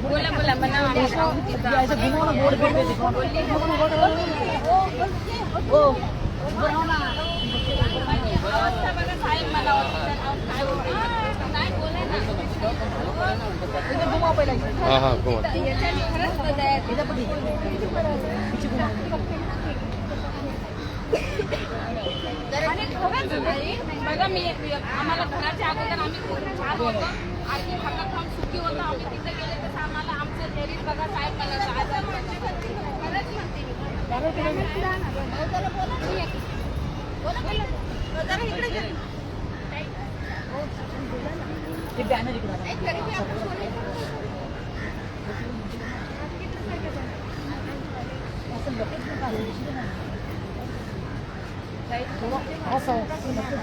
बोला बोला मला बघा मी आम्हाला घराच्या अगोदर आम्ही खूप छान होतो आणि खाम सुखी होतो. आम्ही तिथे गेले तसं आम्हाला आमचं लेडीज बघा साहेब मला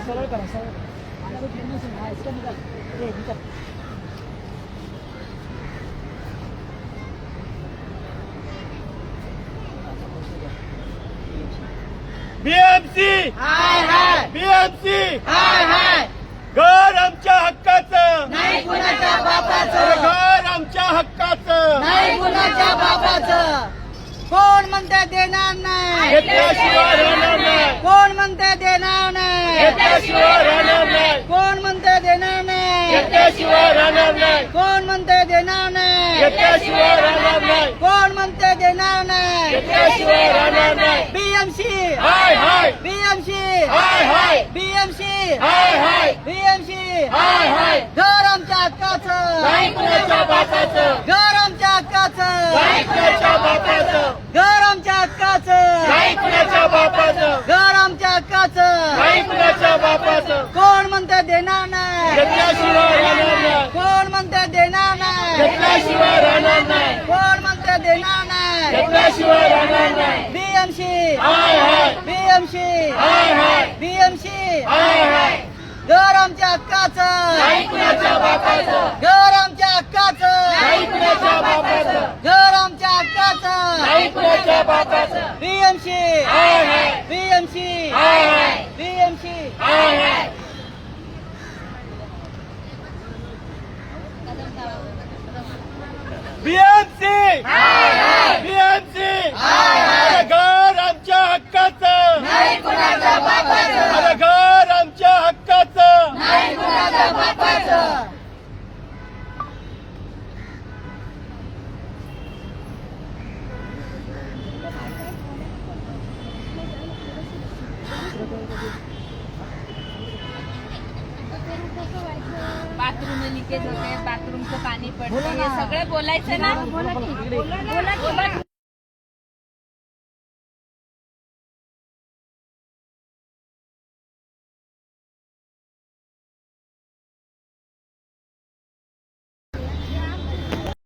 सरळ करा सरळ बीएमसी हाय हाय बीएमसी हाय हाय घर आमच्या हक्काचं नाही कुणाच्या बापाचं घर आमच्या हक्काचं नाही कुणाच्या बापाचं कोण म्हणते देणार नाही घेतल्याशिवाय राहणार नाही कोण म्हणते देणार नाही घेतल्याशिवाय राहणार नाही कोण म्हणते देणार नाही घेतल्याशिवाय राहणार नाही कोण म्हणते देणार नाही घेतल्याशिवाय राहणार नाही कोण म्हणते देणार नाही घेतल्याशिवाय राहणार नाही बीएमसी हाय हाय बीएमसी हाय हाय बीएमसी हाय हाय बीएमसी हाय हाय घर आमच्या हक्काचं नाही कुणाच्या बापाचं घर आमच्या हक्काचं नाही कुणाच्या बापाचं घर आमच्या हक्काचं नाही कुणाच्या बापाचं घर आमच्या हक्काचं नाही कुणाच्या बापाचं कोण म्हणते देणार नाही घेतल्याशिवाय राहणार नाही कोण म्हणते देणार नाही घेतल्याशिवाय राहणार नाही कोण म्हणते देणार नाही घेतल्याशिवाय राहणार नाही बीएमसी हाय हाय बीएमसी हाय हाय बीएमसी हाय हाय घर आमच्या हक्काचं नाही कुणाच्या बापाचं घर आमच्या हक्काचं नाही कुणाच्या बापाचं घर आमच्या हक्काचं नाही कुणाच्या बापाचं बीएमसी हाय हाय बीएमसी हाय हाय बीएमसी हाय हाय बीएमसी बीएमसी घर आमच्या हक्काचं नाही कुणाच्या बापाचं घर आमच्या हक्काचं नाही कुणाच्या बापाचं बाथरूम लिकेज होते, बाथरूमचं पाणी पडतं, हे सगळं बोलायचं ना. बोला की.